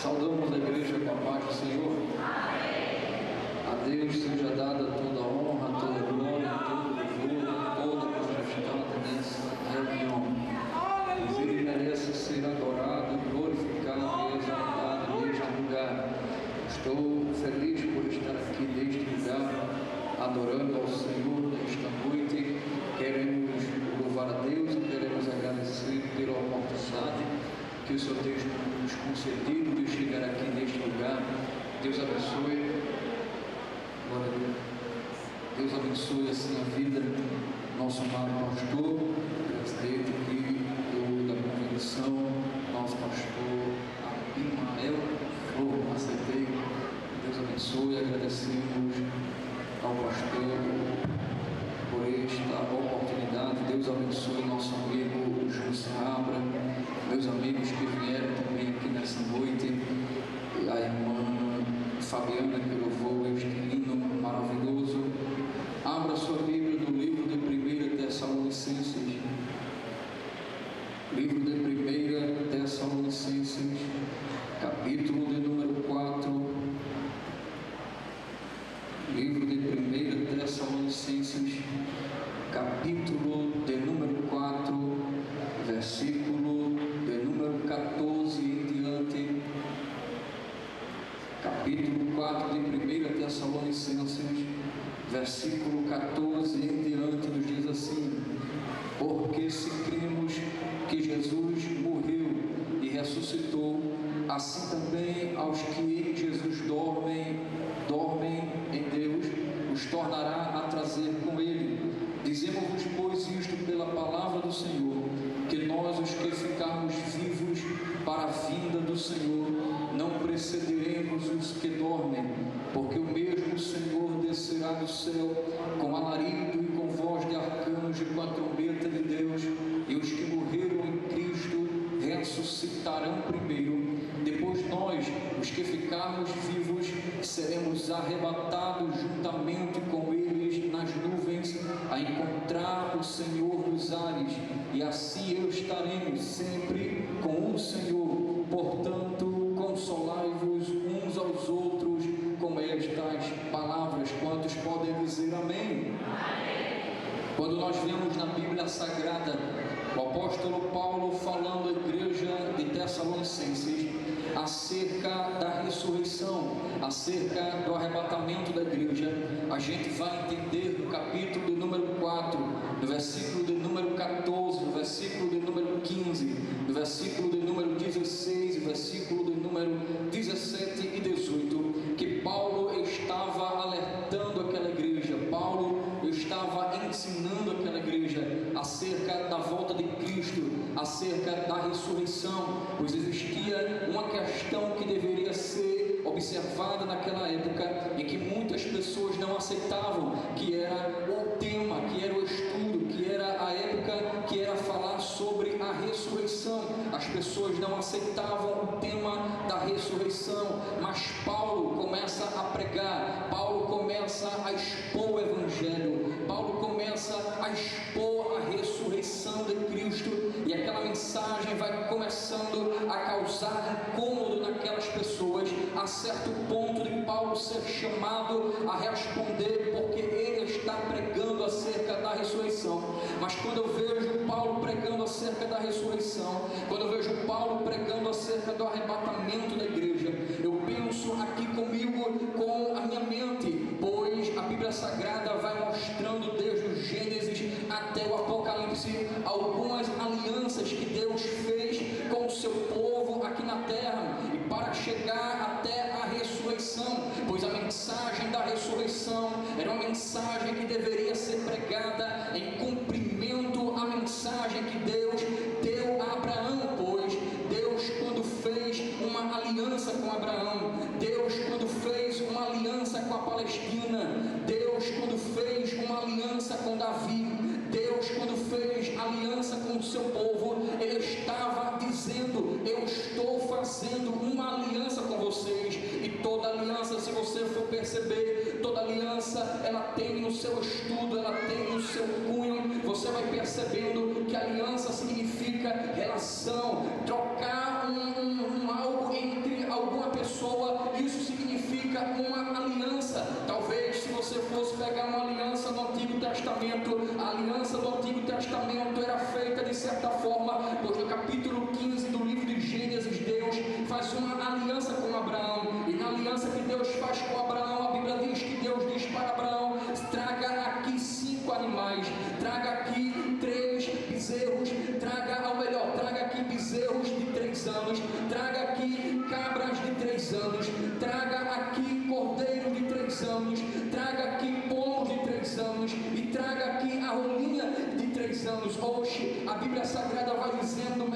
Saudamos a igreja com a paz do Senhor. A Deus seja dada toda a honra, toda a glória, todo o louvor, toda a majestade nessa reunião. Pois Ele merece ser adorado, glorificado e exaltado neste lugar. Estou feliz por estar aqui neste lugar, adorando ao Senhor nesta noite. Queremos louvar a Deus e queremos agradecer pela oportunidade que o Senhor tem nos concedido de chegar aqui neste lugar. Deus abençoe. Glória a Deus. Deus abençoe assim a vida do nosso amado pastor, presidente aqui da convenção, nosso pastor Abimael Flor. Acertei. Deus abençoe. Agradecemos ao pastor por esta oportunidade. Deus abençoe nosso amigo João Seabra, meus amigos que vieram também aqui nessa noite, a irmã Fabiana que louvou este hino maravilhoso. Abra sua Bíblia no livro de 1 Tessalonicenses, livro de 1 Tessalonicenses, capítulo de número 4, livro de 1 Tessalonicenses, capítulo de número 4, versículo de número 14 em diante. Capítulo 4 de 1 Tessalonicenses, versículo 14 em diante, nos diz assim: porque se cremos que Jesus morreu e ressuscitou, assim também aos que em Jesus dormem em Deus, os tornará a trazer com Ele. Dizemos-vos, pois, isto pela palavra do Senhor, que nós, os que ficarmos vivos para a vinda do Senhor, não precederemos os que dormem, porque o mesmo Senhor descerá do céu com alarido e com voz de arcanjo e com a trombeta de Deus, e os que morreram em Cristo ressuscitarão primeiro. Depois nós, os que ficarmos vivos, seremos arrebatados juntamente com eles nas nuvens, a encontrar o Senhor nos ares, e assim estaremos sempre com o Senhor. Portanto, consolai-vos uns aos outros com estas palavras. Quantos podem dizer amém? Quando nós vemos na Bíblia Sagrada o apóstolo Paulo falando à igreja de Tessalonicenses acerca da ressurreição, acerca do arrebatamento da igreja, a gente vai entender no capítulo de número 4, no versículo de número 14, no versículo de número 15, no versículo de número 16, no versículo de número 17 e 18, que Paulo estava alertando aquela igreja, Paulo estava ensinando aquela igreja acerca da volta de Cristo, acerca da ressurreição, pois existia uma questão que deveria ser observada naquela época, em que muitas pessoas não aceitavam, que era o tema, que era o estudo, que era a época que era falar sobre a ressurreição. As pessoas não aceitavam o tema da ressurreição, mas Paulo começa a pregar, Paulo começa a expor o Evangelho, Paulo começa a expor a ressurreição de Cristo, e aquela mensagem vai começando a causar incômodo naquelas pessoas, a certo ponto de Paulo ser chamado a responder, porque ele está pregando acerca da ressurreição. Mas quando eu vejo Paulo pregando acerca da ressurreição, quando eu vejo Paulo pregando acerca do arrebatamento da igreja, eu penso aqui comigo, com a minha mente, pois a Bíblia Sagrada vai mostrando desde o Gênesis até o Apocalipse algumas alianças que Deus fez com o seu povo aqui na terra, e para chegar até a ressurreição, pois a mensagem da ressurreição era uma mensagem que deveria ser pregada em cumprimento à mensagem que Deus deu a Abraão, pois Deus, quando fez uma aliança com Abraão, Deus, quando fez uma aliança com a Palestina, Deus, quando fez uma aliança com Davi, Deus, quando fez aliança com o seu povo, Ele estava dizendo: eu estou fazendo uma aliança com vocês. E toda aliança, se você for perceber, toda aliança, ela tem no seu estudo, ela tem no seu cunho, você vai percebendo que aliança significa relação, trocar algo entre alguém uma aliança. Talvez se você fosse pegar uma aliança no Antigo Testamento, a aliança do Antigo Testamento era feita de certa forma, pois no capítulo 15 do livro de Gênesis, Deus faz uma aliança com Abraão, e na aliança que Deus faz com Abraão, a Bíblia diz que Deus diz para Abraão: traga aqui 5 animais, traga aqui 3 bezerros, traga aqui bezerros de 3 anos, traga aqui cabras de 3 anos, traga aqui cordeiros de 3 anos, traga aqui pombos de 3 anos, e traga aqui a rolinha de 3 anos. Oxe, a Bíblia Sagrada vai dizendo,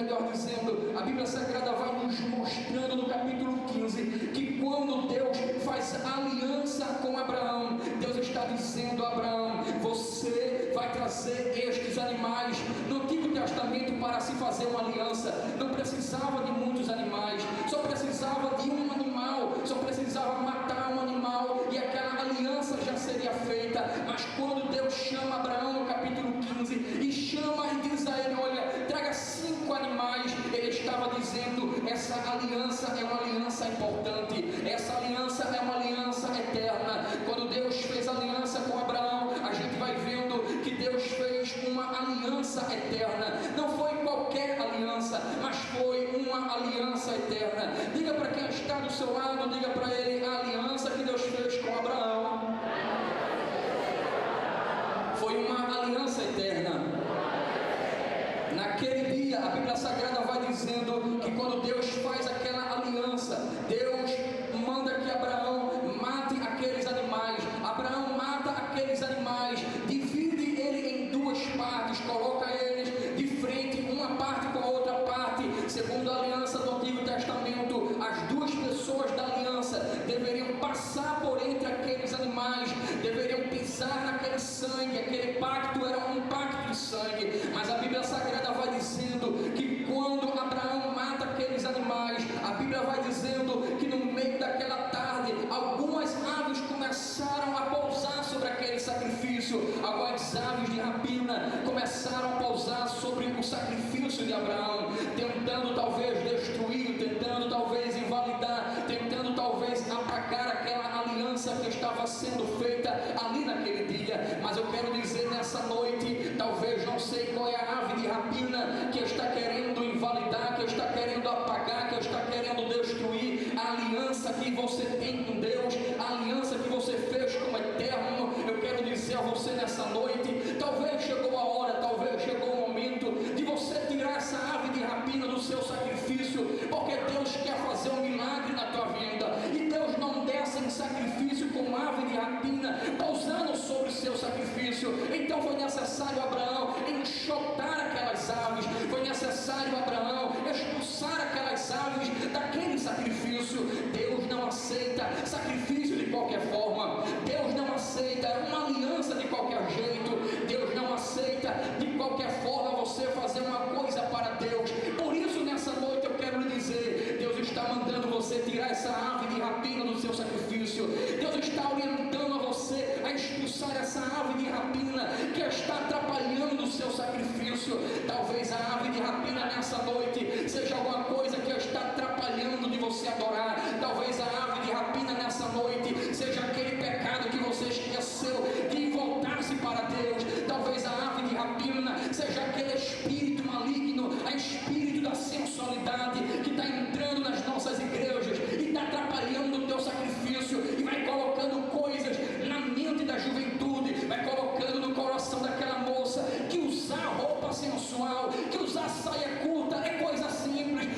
a Bíblia Sagrada vai nos mostrando no capítulo 15, que quando Deus faz aliança com Abraão, Deus está dizendo a Abraão: você vai trazer estes animais. No Antigo Testamento, para se fazer uma aliança, não precisava de muitos animais, só precisava de um animal, só precisava matar um animal e aquela aliança já seria feita. Mas quando Deus chama Abraão no capítulo 15 e chama e diz a ele: olha, traga 5 animais, ele estava dizendo: essa aliança é uma aliança importante, essa aliança é uma aliança eterna. Quando Deus fez aliança com Abraão, a gente vai vendo que Deus fez uma aliança eterna. Não foi qualquer aliança, mas foi uma aliança eterna. Diga para quem está do seu lado, diga para ele: a aliança que Deus fez com Abraão foi uma aliança eterna. Naquele dia, a Bíblia Sagrada vai dizendo que quando Deus faz aquela aliança, Deus manda que Abraão mate aqueles animais. Abraão mata aqueles animais, divide ele em 2 partes, coloca eles de frente, uma parte com a outra parte. Segundo a aliança do Antigo Testamento, as 2 pessoas da aliança deveriam passar por entre aqueles animais, deveriam pisar naquele sangue. Aquele pacto era um pacto de sangue. Mas a Bíblia Sagrada vai dizendo que quando Abraão mata aqueles animais, a Bíblia vai dizendo que no meio daquela tarde, algumas aves começaram a pousar sobre aquele sacrifício. Algumas aves de rapina começaram a pousar sobre o sacrifício de Abraão, tentando talvez destruir, tentando talvez invalidar, tentando talvez apagar aquela aliança que estava sendo feita ali naquele dia. Mas eu quero dizer nessa noite, talvez, não sei qual é a ave de rapina que está querendo invalidar, que está querendo apagar, que está querendo destruir a aliança que você tem com Deus, a aliança que você fez com o Eterno. Eu quero dizer a você nessa noite, talvez chegou a hora, talvez chegou o momento de você tirar essa ave de rapina do seu sacrifício, porque Deus quer fazer um milagre na tua vida, e Deus não desce em sacrifício com ave de rapina pousando sobre o seu sacrifício. Então foi necessário Abraão enxotar aquelas aves, foi necessário Abraão expulsar aquelas aves daquele sacrifício. Deus não aceita sacrifício de qualquer forma, Deus não aceita uma aliança de qualquer jeito, Deus não aceita de qualquer forma você fazer uma coisa para Deus. Por isso nessa noite eu quero lhe dizer, Deus está mandando você tirar essa ave de rapina do seu sacrifício. Deus está orientando a você a expulsar essa ave de rapina que está atrapalhando o seu sacrifício. Talvez a ave de rapina nessa noite seja alguma coisa que está atrapalhando de você adorar. Talvez a ave de rapina nessa noite seja aquele pecado que você esqueceu de voltar-se para Deus. Talvez a ave de rapina seja aquele espírito maligno, a espírito da sensualidade que está entrando nas nossas igrejas e está atrapalhando o teu sacrifício e vai colocando coisas na mente da juventude, vai colocando no coração daquela moça que usar roupa sensual, que usar saia curta é coisa simples,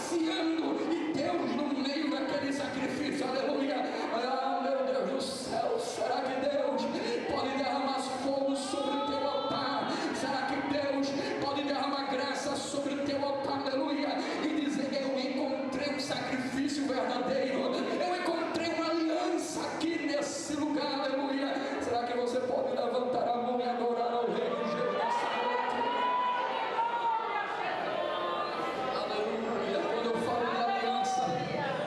passeando, e Deus no meio daquele sacrifício, aleluia. Ah, meu Deus do céu, será que Deus pode derramar fogo sobre o teu altar? Será que Deus pode derramar graça sobre o teu altar, aleluia, e dizer: eu encontrei um sacrifício verdadeiro, eu encontrei uma aliança aqui nesse lugar, aleluia. Será que você pode levantar a mão e adorar ao Rei de Jesus nessa noite? Aleluia. Quando eu falo de aliança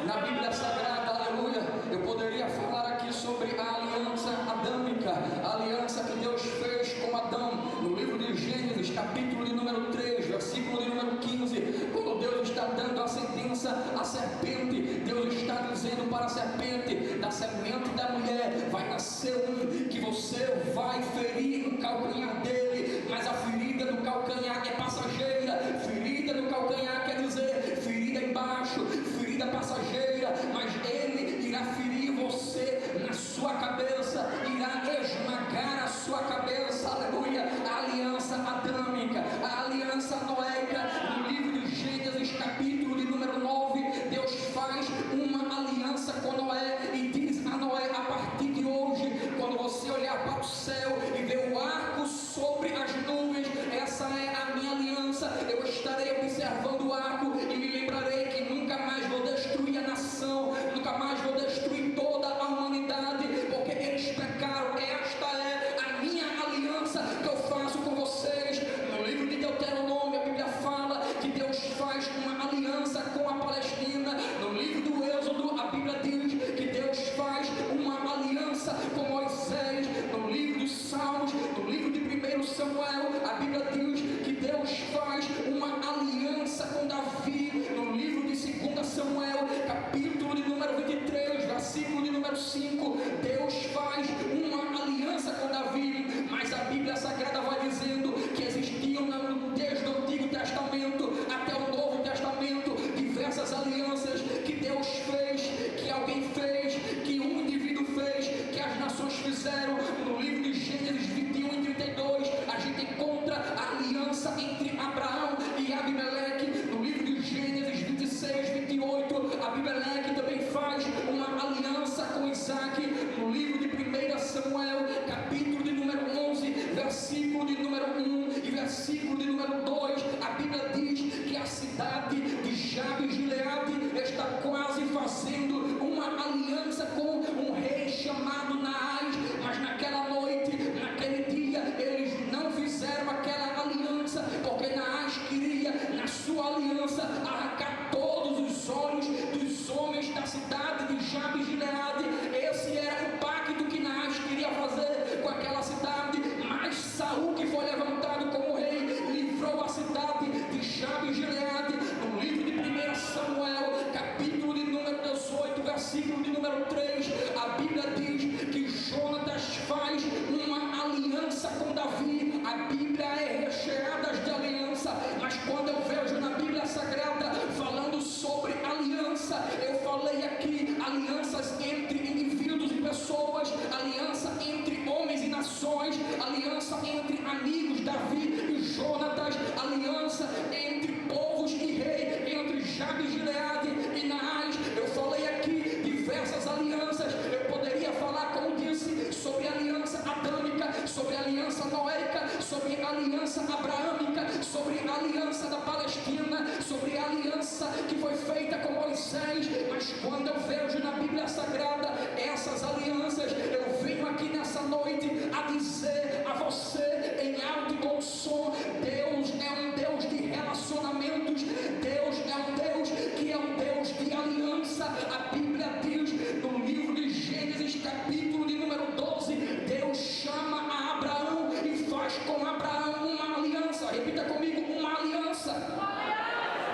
na Bíblia Sagrada, aleluia, eu poderia falar aqui sobre a aliança adâmica, a aliança que Deus fez com Adão, no livro de Gênesis, capítulo de número 3, versículo de número 15, quando Deus está dando a sentença à serpente, Deus está dizendo para a serpente: da semente da mulher vai nascer um que você vai ferir o calcanhar dele, mas a ferida do calcanhar é passageira. Ferida do calcanhar quer dizer ferida embaixo, ferida passageira, mas ele irá ferir você na sua cabeça, irá esmagar a sua cabeça, aleluia. A aliança adâmica, a aliança noéica, no livro de Gênesis, capítulo de número 9, Deus faz uma aliança com Noé e diz a Noé: a partir de hoje, quando você olhar para o céu e ver o arco sobre as nuvens, essa é a minha aliança. Eu estarei observando o arco e me lembrarei que nunca mais vou destruir a nação, nunca mais vou destruir toda a humanidade, porque eles pecaram. Esta é a minha aliança que eu faço com vocês. No livro de Deuteronômio, a Bíblia fala que Deus faz uma aliança com a Palestina. No livro do Êxodo, a Bíblia diz que Deus faz uma aliança com Moisés. No livro dos Salmos, no livro de 1 Samuel, a Bíblia diz que Deus faz uma aliança com Davi. No livro de 2 Samuel, capítulo de número 23, versículo de número 5, Deus faz uma aliança com Davi. Mas a Bíblia Sagrada vai dizendo que existiam desde o Antigo Testamento até o Novo Testamento diversas alianças que Deus fez, que alguém fez, que um indivíduo fez, que as nações fizeram. No livro de Gênesis 21 e 32, a gente encontra a aliança entre Abraão e Abimeleque. No livro de Gênesis 26, 28, Abimeleque também faz uma aliança com Isaac. No livro de 1 Samuel, capítulo de número 11, versículo de número 1 e versículo de número 2, a Bíblia diz que a cidade de Jabes Gileade está quase fazendo uma aliança com um rei chamado Naás, mas naquela noite, naquele dia, eles não fizeram aquela aliança, porque Naás queria, na sua aliança, arrancar todos os olhos dos homens da cidade de Jabes Gileade. Esse era o pacto que Naás queria fazer com aquela cidade, mas Saul, que foi levantado como rei, livrou a cidade de Jabes Gileade. No livro de 1 Samuel, capítulo de número 18, versículo de número 3, a Bíblia diz que Jonatas faz uma aliança com Davi. A Bíblia é recheada de aliança, mas quando eu vejo na Bíblia Sagrada falando sobre aliança, eu falei aqui alianças entre indivíduos e pessoas, aliança entre homens e nações, aliança entre amigos, Davi e Jonatas, aliança entre povos e rei, entre Jabes Gileade e Naás. Eu falei aqui diversas alianças. Eu poderia falar, como disse, sobre a aliança adâmica, sobre a aliança noéica, sobre a aliança abraâmica, sobre a aliança da Palestina, sobre a aliança que foi feita com Moisés. Mas quando eu vejo na Bíblia Sagrada essas alianças, eu venho aqui nessa noite a dizer a você em alto e bom som: Deus é um Deus de relacionamentos, Deus é um Deus que é um Deus de aliança. A Bíblia diz no livro de Gênesis, capítulo de número 12, Deus chama a Abraão e faz com Abraão uma aliança. Repita comigo: uma aliança.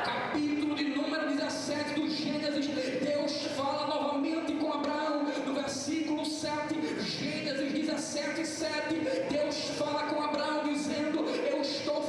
Capítulo de número 17 do Gênesis, Deus fala novamente com Abraão. No versículo 7, Gênesis 17, 7, Deus fala com Abraão dizendo: eu estou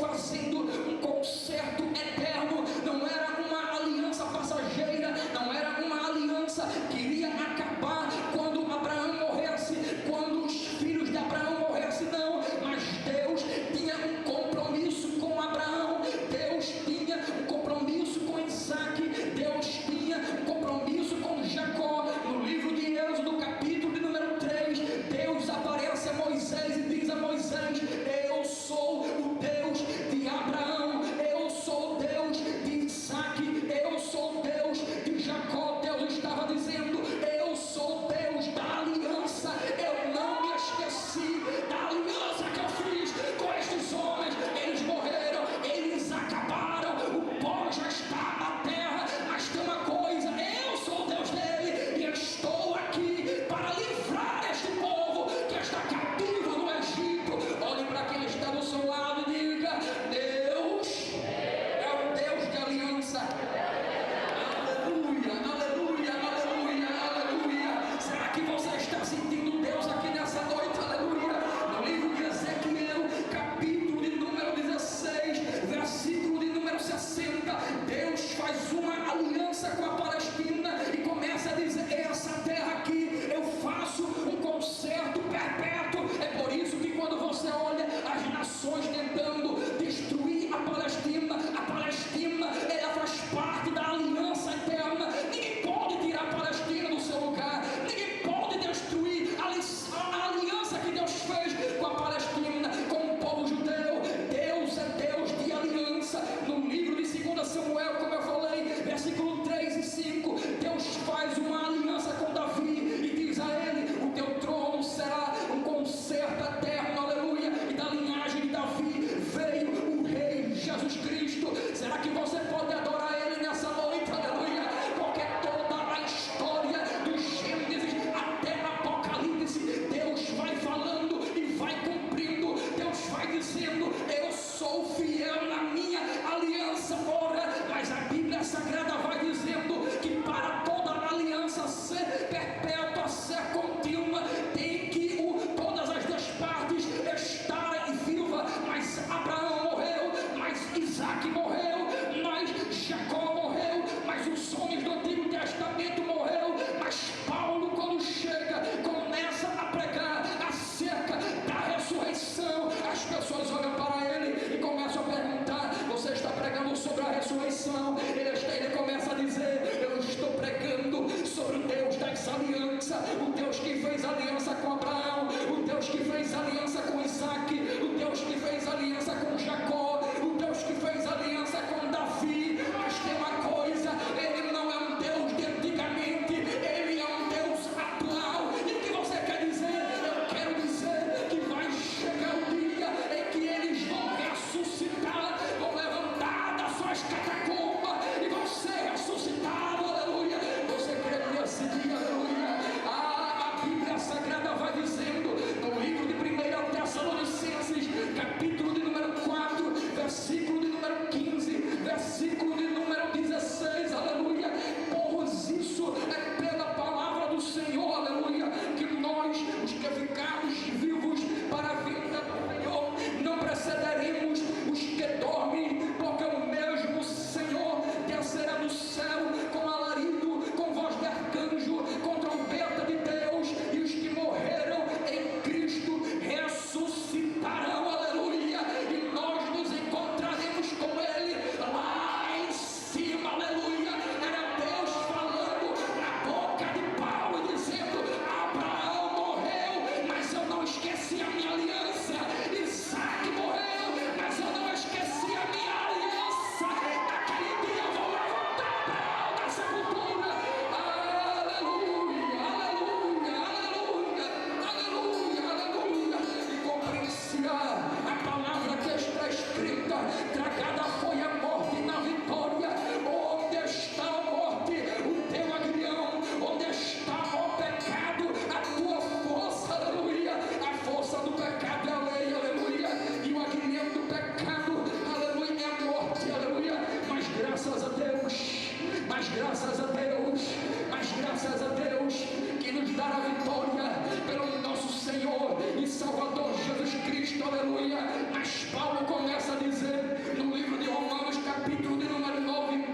graças a Deus que nos dará a vitória pelo nosso Senhor e Salvador Jesus Cristo, aleluia. Mas Paulo começa a dizer no livro de Romanos, capítulo de número 9,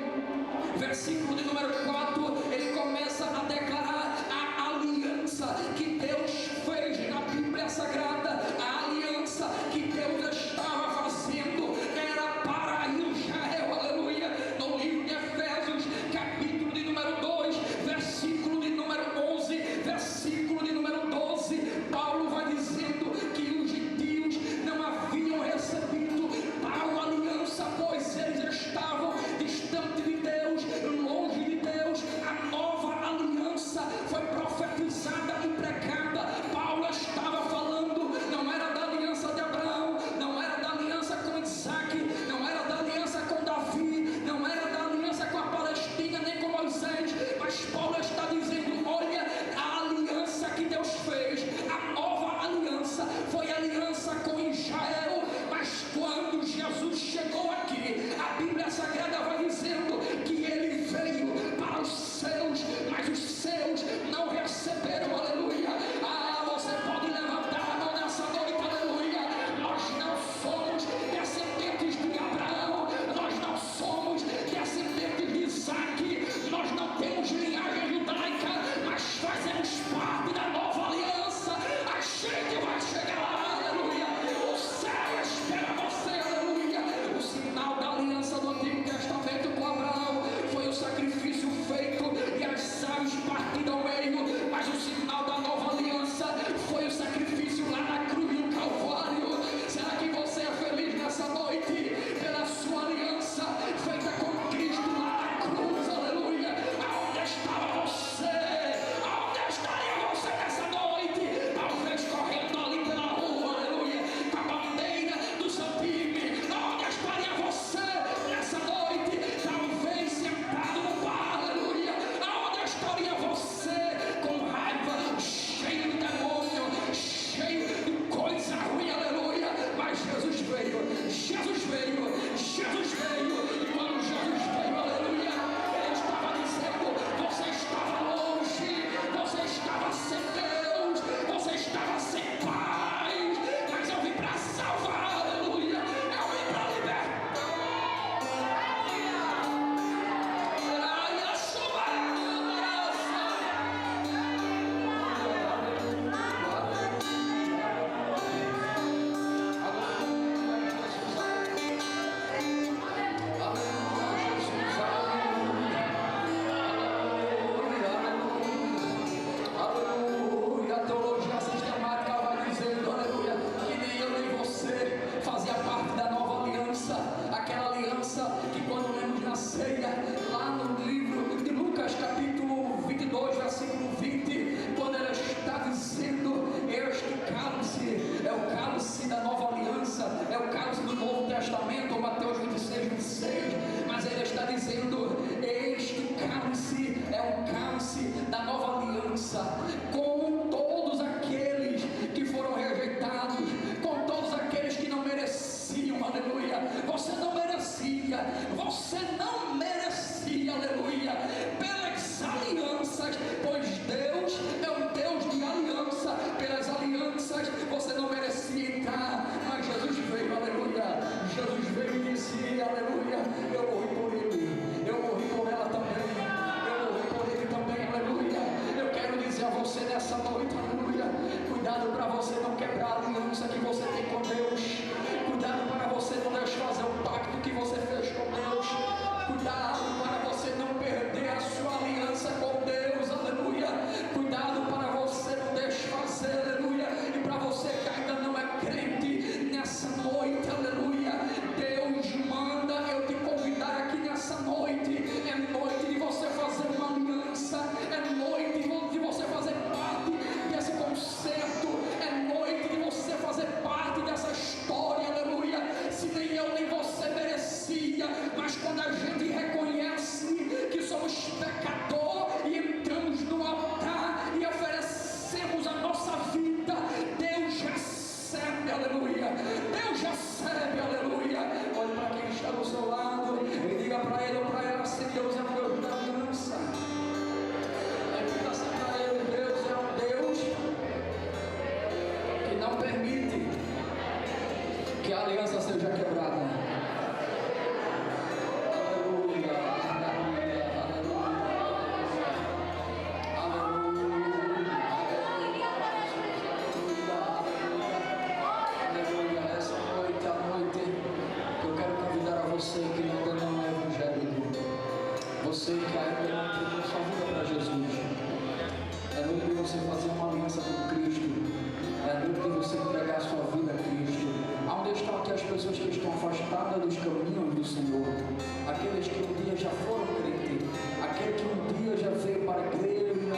versículo de número 4, ele começa a declarar a aliança que Deus fez na Bíblia Sagrada. A aliança que Deus estava fazendo era para Israel, aleluia. No livro de Efésios, capítulo de número 2, versículo de número 11, versículo de número 12, Paulo vai dizendo que os gentios não haviam recebido a entregou sua vida para Jesus. É noite de você fazer uma aliança com Cristo. É noite de você entregar sua vida a Cristo. Aonde estão aqui as pessoas que estão afastadas dos caminhos do Senhor? Aqueles que um dia já foram crentes, aquele que um dia já veio para a igreja,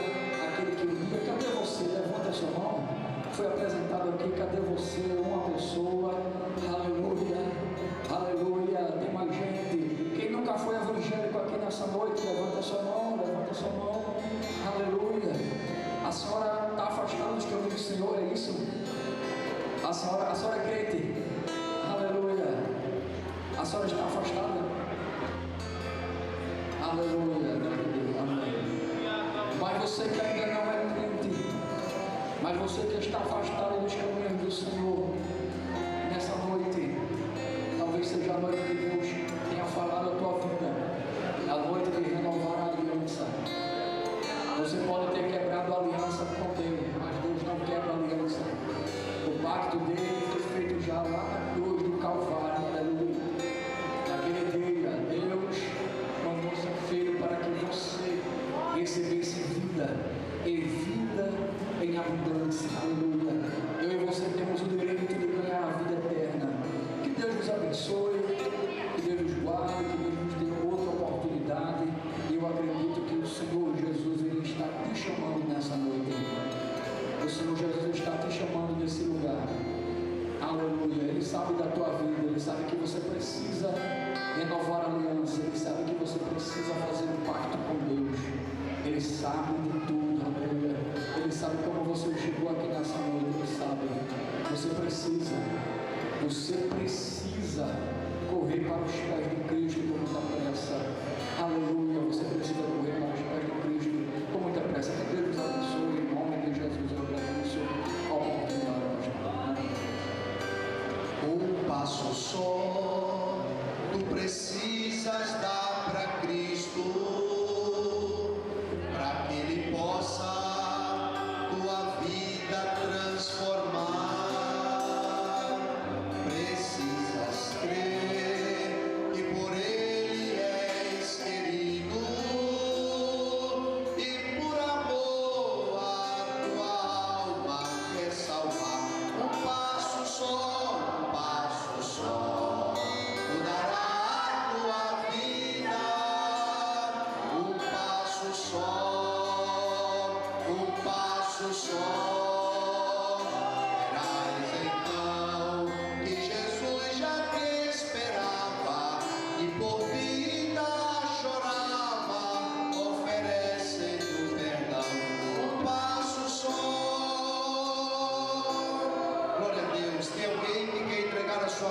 aquele que um dia, cadê você? Levanta a sua mão. Foi apresentado aqui, cadê você? Uma pessoa, aleluia, aleluia, tem mais gente. Quem nunca foi evangélico aqui nessa noite, levanta a sua mão, aleluia. A senhora está afastada dos caminhos do Senhor, é isso? A senhora é crente, aleluia. A senhora está afastada, aleluia, amém. Mas você que ainda não é crente, mas você que está afastado dos caminhos do Senhor, nessa noite, talvez seja a noite que Deus tenha falado a tua vida, a noite de renovar a aliança. Você pode ter quebrado a aliança com Deus, mas Deus não quebra a aliança. O pacto dele foi feito já lá na cruz do Calvário, aleluia. Naquele dia, Deus mandou seu filho para que você recebesse vida, e vida em abundância, aleluia. Eu e você temos o direito de ganhar a vida eterna. Que Deus nos abençoe, que Deus nos guarde, que Deus nos dê outra oportunidade. E eu acredito que o Senhor Jesus, Ele está te chamando nessa noite. O Senhor Jesus está te chamando nesse lugar, aleluia. Ele sabe da tua vida, Ele sabe que você precisa renovar a aliança, Ele sabe que você precisa fazer um pacto com Deus. Ele sabe de tudo, aleluia. Ele sabe como você chegou aqui nessa noite, Ele sabe. Você precisa correr para os pés de Cristo com muita pressa.